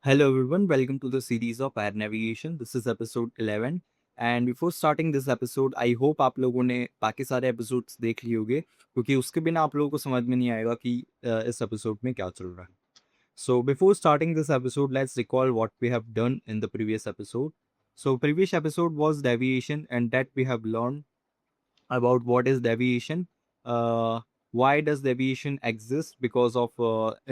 Hello everyone, welcome to the series of Air Navigation. This is episode 11 and before starting this episode I hope आप लोगों ने बाकी सारे episodes देख लिए होंगे क्योंकि उसके बिना आप लोगों को समझ में नहीं आएगा कि इस एपिसोड में क्या चल रहा है. So before starting this episode, let's recall what we have done in the previous episode. So previous episode was deviation and that we have learned about what is deviation, why does deviation exist because of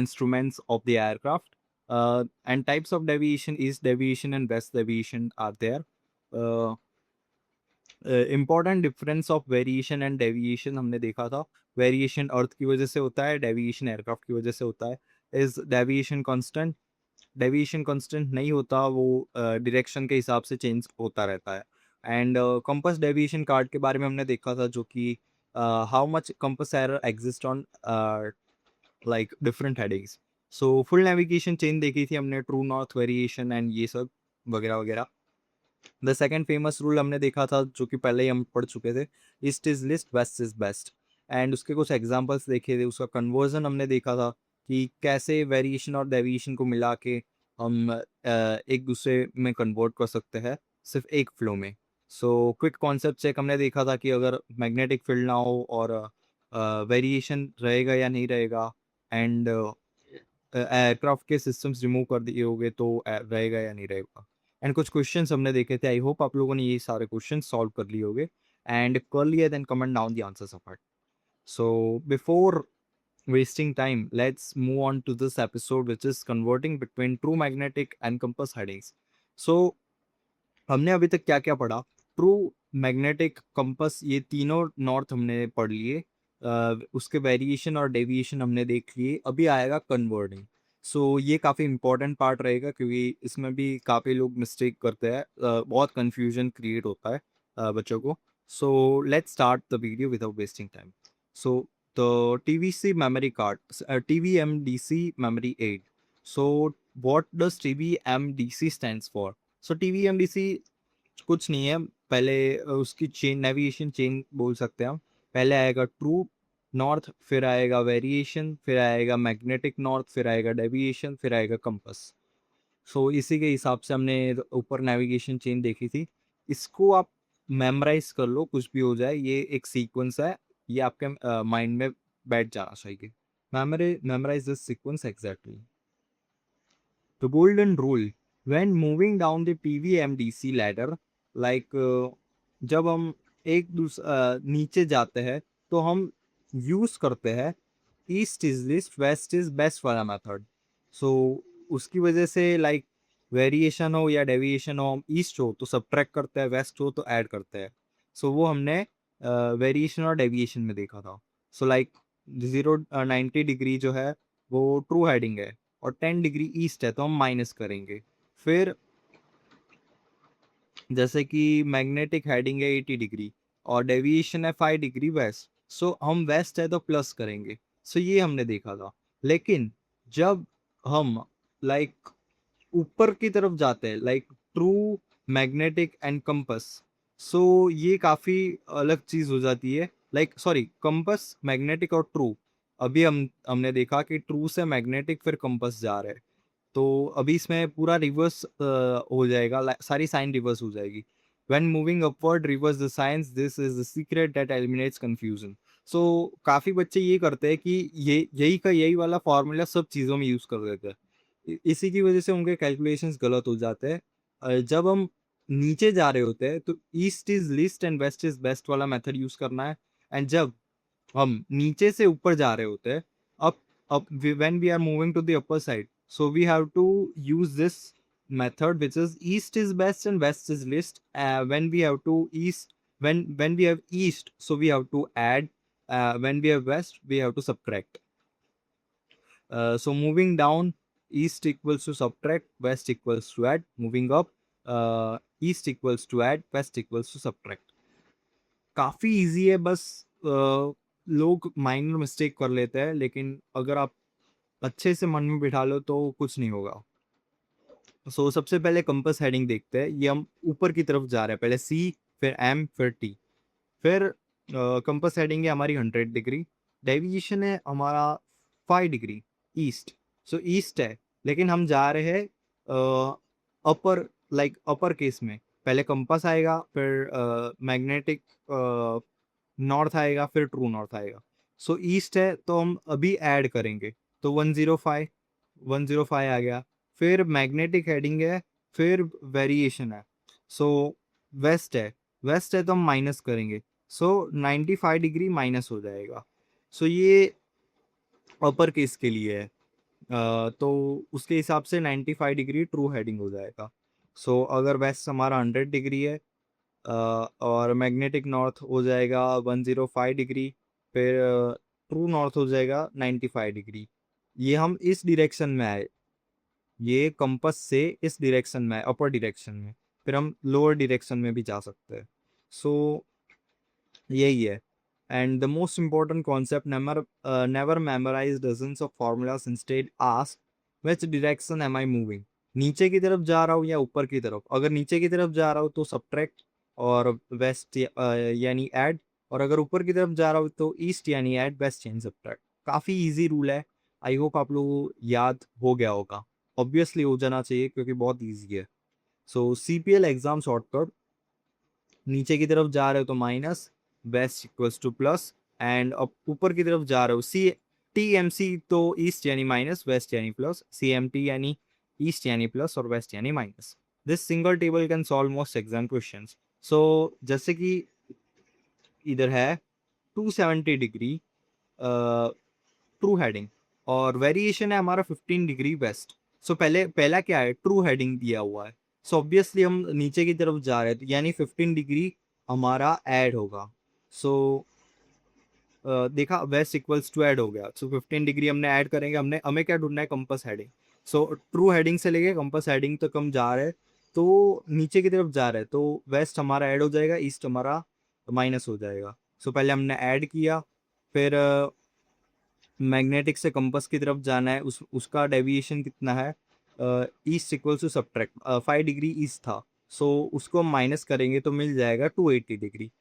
instruments of the aircraft, and types of deviation, east deviation and west deviation are there. uh, important difference of variation and deviation हमने देखा था. Variation अर्थ की वजह से होता है, deviation aircraft की वजह से होता है. Is deviation constant? Deviation constant नहीं होता, वो डायरेक्शन के हिसाब से चेंज होता रहता है. एंड कंपास डेविएशन कार्ड के बारे में हमने देखा था, जो कि how much compass error exist on like different headings. So full navigation change देखी थी हमने, ट्रू नॉर्थ वेरिएशन एंड ये सब वगैरह वगैरह. द सेकंड फेमस रूल हमने देखा था, जो कि पहले ही हम पढ़ चुके थे, east is least west is best. And उसके कुछ एग्जांपल्स देखे थे, उसका कन्वर्जन हमने देखा था कि कैसे वेरिएशन और डेविएशन को मिला के हम एक दूसरे में कन्वर्ट कर सकते हैं सिर्फ एक फ्लो में. सो क्विक कॉन्सेप्ट चेक हमने देखा था कि अगर मैग्नेटिक फील्ड ना हो और वेरिएशन रहेगा या नहीं रहेगा, एंड एयरक्राफ्ट के सिस्टम्स रिमूव कर दिए होंगे तो रहेगा या नहीं रहेगा. एंड कुछ क्वेश्चंस हमने देखे थे. आई होप आप लोगों ने ये सारे क्वेश्चन सॉल्व कर लिए होंगे, एंड कर लिए then comment down the answers of it. So before wasting time, let's move on to this episode, which is converting between true magnetic and compass headings. So हमने अभी तक क्या क्या पढ़ा? ट्रू, मैग्नेटिक, कंपास, ये तीनों नॉर्थ हमने पढ़ लिए. उसके वेरिएशन और डेविएशन हमने देख लिए. अभी आएगा कन्वर्टिंग. सो ये काफ़ी इंपॉर्टेंट पार्ट रहेगा क्योंकि इसमें भी काफ़ी लोग मिस्टेक करते हैं. बहुत कंफ्यूजन क्रिएट होता है बच्चों को. So let's start the video without wasting time. So the TVC memory card, TVMDC memory aid. So what does TVMDC stands for? So TVMDC कुछ नहीं है. पहले उसकी चेन, नेविगेशन चेन बोल सकते हैं हम. पहले आएगा ट्रू नॉर्थ, फिर आएगा वेरिएशन, फिर आएगा मैग्नेटिक नॉर्थ, फिर आएगा डेविएशन, फिर आएगा कंपास. सो इसी के हिसाब से हमने ऊपर नेविगेशन चेन देखी थी. इसको आप मेमोराइज कर लो, कुछ भी हो जाए, ये एक सीक्वेंस है. ये आपके माइंड में बैठ जाना चाहिए. Memorise this sequence exactly. The golden rule when moving down the PVMDC ladder, like जब हम नीचे जाते हैं तो हम यूज करते हैं east is least west is best वाला मेथड. सो उसकी वजह से लाइक वेरिएशन हो या डेविएशन हो, हम ईस्ट हो तो सब्ट्रैक्ट करते हैं, वेस्ट हो तो ऐड करते हैं. सो वो हमने वेरिएशन और डेविएशन में देखा था. सो लाइक 0-90 डिग्री जो है वो ट्रू हेडिंग है और 10 डिग्री ईस्ट है तो हम माइनस करेंगे. फिर जैसे कि मैग्नेटिक हेडिंग है 80 डिग्री और डेविएशन है 5 डिग्री वेस्ट, सो हम वेस्ट है तो प्लस करेंगे. सो ये हमने देखा था. लेकिन जब हम लाइक ऊपर की तरफ जाते हैं, like true, magnetic and compass, so ये काफ़ी अलग चीज़ हो जाती है. लाइक सॉरी, कंपस, मैग्नेटिक और ट्रू. अभी हमने देखा कि ट्रू से मैग्नेटिक फिर कंपस जा रहे हैं. तो अभी इसमें पूरा रिवर्स हो जाएगा, सारी साइन रिवर्स हो जाएगी. When moving upward reverse the signs, this is the secret that eliminates confusion. So काफ़ी बच्चे ये करते हैं कि ये यही का यही वाला फॉर्मूला सब चीज़ों में यूज़ कर देते हैं. इसी की वजह से उनके कैलकुलेशंस गलत हो जाते हैं. जब हम नीचे जा रहे होते हैं तो east is least and west is best वाला मेथड यूज़ करना है. एंड जब हम नीचे से ऊपर जा रहे होते हैं, up up when we are moving to the upper side, so we have to use this method which is east is best and west is least. When we have to east, when we have east, so we have to add. When we have west, we have to subtract. So moving down, east equals to subtract, west equals to add. Moving up, east equals to add, west equals to subtract. काफ़ी easy है, बस लोग minor mistake कर लेते हैं, लेकिन अगर आप अच्छे से मन में बिठा लो तो कुछ नहीं होगा. सो सबसे पहले कंपास हेडिंग देखते हैं. ये हम ऊपर की तरफ जा रहे हैं, पहले C, फिर M, फिर T. फिर कंपास हेडिंग है हमारी 100 डिग्री. डेविएशन है हमारा 5 डिग्री ईस्ट. सो ईस्ट है, लेकिन हम जा रहे हैं अपर लाइक अपर केस में पहले कंपास आएगा, फिर मैग्नेटिक नॉर्थ आएगा, फिर ट्रू नॉर्थ आएगा। सो ईस्ट है तो हम अभी ऐड करेंगे, तो 105 आ गया। फिर मैग्नेटिक हेडिंग है, फिर वेरिएशन है। सो वेस्ट है, वेस्ट है तो हम माइनस करेंगे, सो 95 डिग्री माइनस हो जाएगा। सो ये अपर केस के लिए है। तो उसके हिसाब से 95 डिग्री ट्रू हेडिंग हो जाएगा। सो अगर वेस्ट हमारा 100 डिग्री है, और मैग्नेटिक नॉर्थ हो जाएगा 105 डिग्री, फिर ट्रू नॉर्थ हो जाएगा 95 डिग्री। ये हम इस डायरेक्शन में आए, ये कंपास से इस डायरेक्शन में आए, अपर डायरेक्शन में। फिर हम लोअर डायरेक्शन में भी जा सकते हैं। सो यही है। And the most important concept, never memorise dozens of formulas, instead ask which direction am I moving. नीचे की तरफ जा रहा हूँ या ऊपर की तरफ? अगर नीचे की तरफ जा रहा हूँ तो सब्ट्रैक्ट और वेस्ट यानी ऐड, और अगर ऊपर की तरफ जा रहा हूँ तो ईस्ट यानी ऐड, वेस्ट यानी सब्ट्रैक्ट। काफ़ी इजी रूल है। आई होप आप लोगों को याद हो गया होगा। ऑब्वियसली हो जाना चाहिए क्योंकि बहुत ईजी है। सो CPL एग्जाम शॉर्टकट, नीचे की तरफ जा रहे हो तो minus, west equals to plus, and अब ऊपर की तरफ जा रहे हो TMC तो ईस्ट यानी माइनस, वेस्ट यानी प्लस, CMT यानी ईस्ट यानी प्लस और वेस्ट यानी minus. This single table can solve most exam questions. So जैसे कि इधर है 270 डिग्री ट्रू हेडिंग, और वेरिएशन है हमारा 15 डिग्री वेस्ट। सो पहला क्या है, ट्रू हेडिंग दिया हुआ है। सो ऑब्वियसली हम नीचे की तरफ जा रहे हैं, यानी 15 डिग्री हमारा ऐड होगा। सो देखा, वेस्ट इक्वल्स टू ऐड हो गया। सो 15 डिग्री हमने ऐड करेंगे, हमें क्या ढूंढना है, compass heading. So true heading से लेके कंपास हेडिंग तक हम जा रहे हैं, तो नीचे की तरफ जा रहे हैं, तो वेस्ट हमारा ऐड हो जाएगा, ईस्ट हमारा माइनस हो जाएगा। सो पहले हमने ऐड किया, फिर मैग्नेटिक से कंपास की तरफ जाना है, उसका डेविएशन कितना है, east equal to subtract 5 degree east था। सो उसको हम माइनस करेंगे तो मिल जाएगा 280 डिग्री।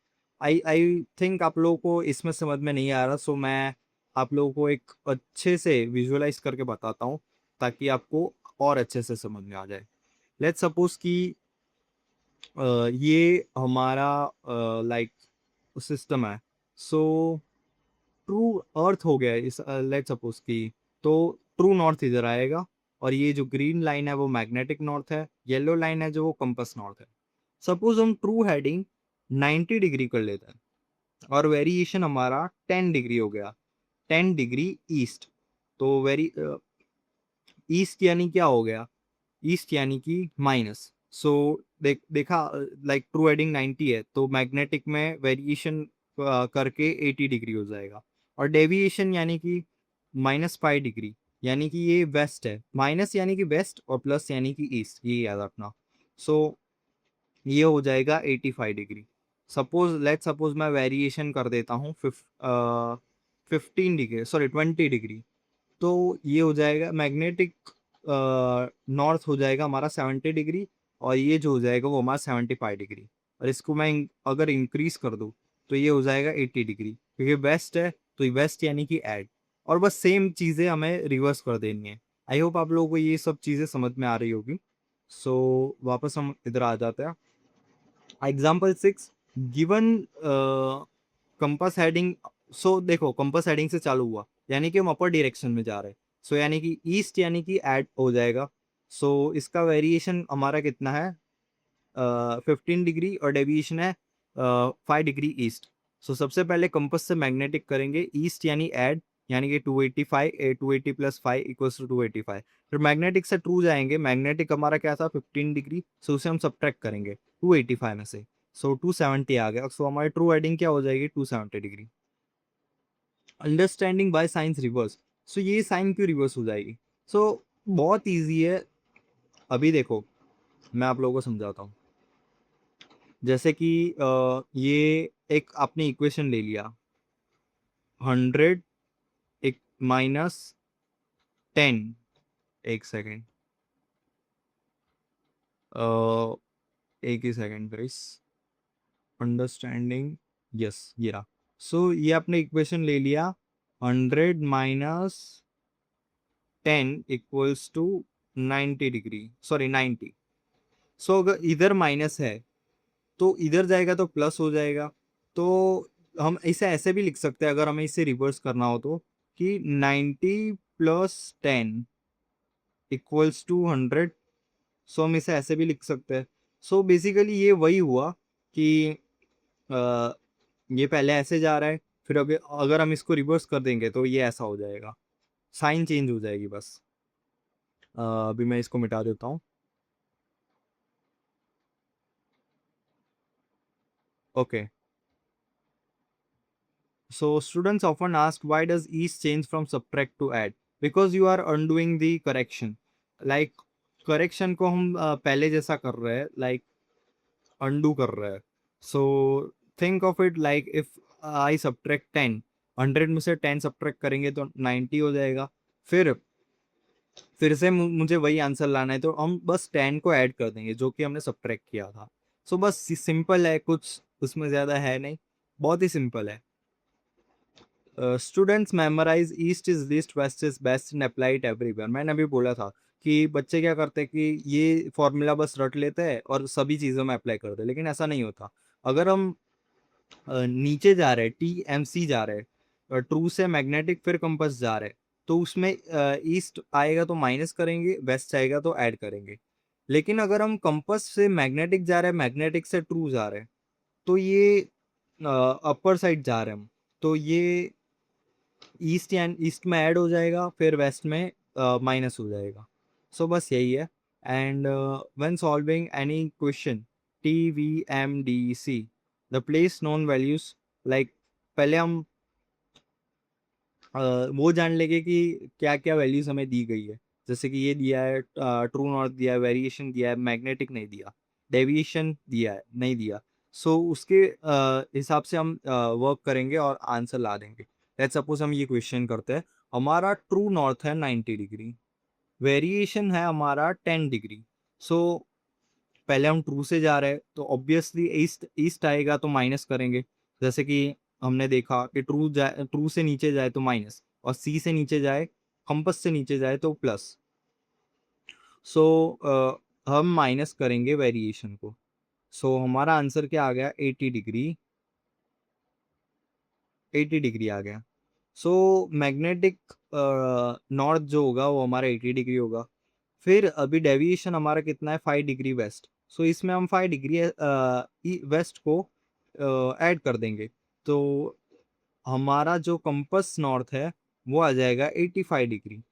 आई थिंक आप लोगों को इसमें समझ में नहीं आ रहा, सो मैं आप लोगों को एक अच्छे से विजुअलाइज करके बताता हूँ ताकि आपको और अच्छे से समझ में आ जाए। लेट्स सपोज कि ये हमारा लाइक सिस्टम है। सो ट्रू अर्थ हो गया इस, लेट सपोज की, तो ट्रू नॉर्थ इधर आएगा, और ये जो ग्रीन लाइन है वो मैग्नेटिक नॉर्थ है, येलो लाइन है जो वो कंपास नॉर्थ है। सपोज हम ट्रू हेडिंग 90 डिग्री कर लेते हैं, और वेरिएशन हमारा 10 डिग्री हो गया, 10 डिग्री ईस्ट। तो ईस्ट यानी क्या हो गया, ईस्ट यानी कि माइनस। सो देखा, लाइक ट्रू हेडिंग 90 है तो मैग्नेटिक में वेरिएशन करके 80 डिग्री हो जाएगा, और डेविएशन यानी कि -5 डिग्री, यानी कि ये वेस्ट है, माइनस यानी कि वेस्ट और प्लस यानी कि ईस्ट, ये याद रखना। सो ये हो जाएगा 85 डिग्री। सपोज मैं वेरिएशन कर देता हूँ 15 डिग्री, सॉरी 20 डिग्री, तो ये हो जाएगा मैग्नेटिक नॉर्थ हो जाएगा हमारा 70 डिग्री, और ये जो हो जाएगा वो हमारा 75 डिग्री। और इसको मैं अगर इंक्रीज कर दूँ तो ये हो जाएगा 80 डिग्री, क्योंकि वेस्ट है तो वेस्ट यानी कि ऐड। और बस सेम चीज़ें हमें रिवर्स कर देनी है। आई होप आप लोगों को ये सब चीज़ें समझ में आ रही होगी। सो वापस हम इधर आ जाते हैं। Example 6, given compass heading. So देखो, कंपास हेडिंग से चालू हुआ यानी कि हम अपर डायरेक्शन में जा रहे हैं, सो यानी कि ईस्ट यानी कि ऐड हो जाएगा। सो इसका वेरिएशन हमारा कितना है, 15 डिग्री, और डेविएशन है 5 डिग्री ईस्ट। सो सबसे पहले कंपास से मैग्नेटिक करेंगे, ईस्ट यानी ऐड, यानी कि 285, 280 प्लस 5 इक्वल्स टू 285। फिर मैग्नेटिक से ट्रू जाएंगे, मैग्नेटिक हमारा क्या था 15 डिग्री, सो उसे हम सब्ट्रैक्ट करेंगे 285 में से, सो 270 आ गया। सो हमारी ट्रू हेडिंग क्या हो जाएगी, 270 डिग्री। अंडरस्टैंडिंग बाय साइंस रिवर्स। सो ये साइन क्यों रिवर्स हो जाएगी? सो बहुत ईजी है। अभी देखो, मैं आप लोगों को समझाता हूँ। जैसे कि ये एक आपने इक्वेशन ले लिया, 100 एक -10, एक सेकेंड, एक ही सेकेंड प्लीज। अंडरस्टैंडिंग, यस ये रहा। सो ये आपने इक्वेशन ले लिया, 100 - 10 इक्वल्स टू 90 डिग्री, सॉरी 90। सो अगर इधर माइनस है तो इधर जाएगा तो प्लस हो जाएगा। तो हम इसे ऐसे भी लिख सकते हैं, अगर हमें इसे रिवर्स करना हो तो, कि 90 प्लस 10 इक्वल्स टू 100। सो हम इसे ऐसे भी लिख सकते हैं। सो बेसिकली ये वही हुआ कि अ, ये पहले ऐसे जा रहा है, फिर अभी अगर हम इसको रिवर्स कर देंगे तो ये ऐसा हो जाएगा, साइन चेंज हो जाएगी बस। अभी मैं इसको मिटा देता हूँ। Okay, so students often ask, why does each change from subtract to add? Because you are undoing the correction. Like correction को हम पहले जैसा कर रहे हैं, like undo कर रहे हैं। So think of it like if I subtract 10, 100 में से 10 subtract करेंगे तो 90 हो जाएगा। फिर से मुझे वही आंसर लाना है, तो हम बस 10 को ऐड कर देंगे जो कि हमने सब्ट्रैक्ट किया था। सो बस सिंपल है, कुछ उसमें ज़्यादा है नहीं, बहुत ही सिंपल है। Students memorise east is least, west is best and apply it everywhere. मैंने अभी बोला था कि बच्चे क्या करते हैं कि ये फॉर्मूला बस रट लेते हैं और सभी चीज़ों में अप्लाई करते हैं, लेकिन ऐसा नहीं होता। अगर हम नीचे जा रहे हैं, TMC जा रहे हैं, ट्रू से मैग्नेटिक फिर कंपास जा रहे हैं, तो उसमें ईस्ट आएगा तो माइनस करेंगे, वेस्ट आएगा तो ऐड करेंगे। लेकिन अगर हम कंपास से मैग्नेटिक जा रहे हैं, मैग्नेटिक से ट्रू जा रहे हैं, तो ये अपर साइड जा रहे हैं हम, तो ये ईस्ट एंड ईस्ट में ऐड हो जाएगा, फिर वेस्ट में माइनस हो जाएगा। सो बस यही है। And when solving any question, TVMDC, the place known values, like पहले हम वो जान लेंगे कि क्या क्या वैल्यूज हमें दी गई है। जैसे कि ये दिया है, ट्रू नॉर्थ दिया है, वेरिएशन दिया है, मैग्नेटिक नहीं दिया, डेविएशन दिया है, नहीं दिया। सो उसके हिसाब से हम वर्क करेंगे और आंसर ला देंगे। लेट्स सपोज हम ये क्वेश्चन करते हैं, हमारा ट्रू नॉर्थ है 90 डिग्री, वेरिएशन है हमारा 10 डिग्री। सो पहले हम ट्रू से जा रहे हैं तो ऑब्वियसली ईस्ट ईस्ट आएगा तो माइनस करेंगे। जैसे कि हमने देखा कि ट्रू से नीचे जाए तो माइनस, और सी से नीचे जाए, कंपास से नीचे जाए तो प्लस। सो हम माइनस करेंगे वेरिएशन को। सो हमारा आंसर क्या आ गया, 80 डिग्री, 80 डिग्री आ गया। सो मैग्नेटिक नॉर्थ जो होगा वो हमारा 80 डिग्री होगा। फिर अभी डेविएशन हमारा कितना है, 5 डिग्री वेस्ट। सो इसमें हम 5 डिग्री वेस्ट को ऐड कर देंगे, तो हमारा जो कंपास नॉर्थ है वो आ जाएगा 85 डिग्री।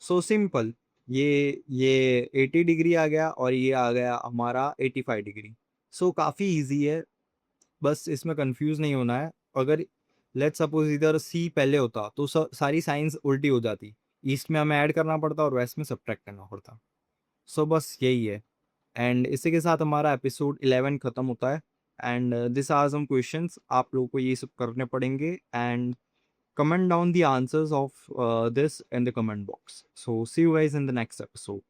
सो सिंपल, ये 80 डिग्री आ गया और ये आ गया हमारा 85 डिग्री। सो काफ़ी इजी है, बस इसमें कंफ्यूज नहीं होना है। अगर लेट्स सपोज इधर सी पहले होता तो सारी साइंस उल्टी हो जाती, ईस्ट में हमें ऐड करना पड़ता और वेस्ट में सब्ट्रैक्ट करना पड़ता। सो बस यही है। एंड इसी के साथ हमारा एपिसोड 11 खत्म होता है। And this are some questions, आप लोगों को ये सब करने पड़ेंगे। And comment down the answers of this in the comment box. So see you guys in the next episode.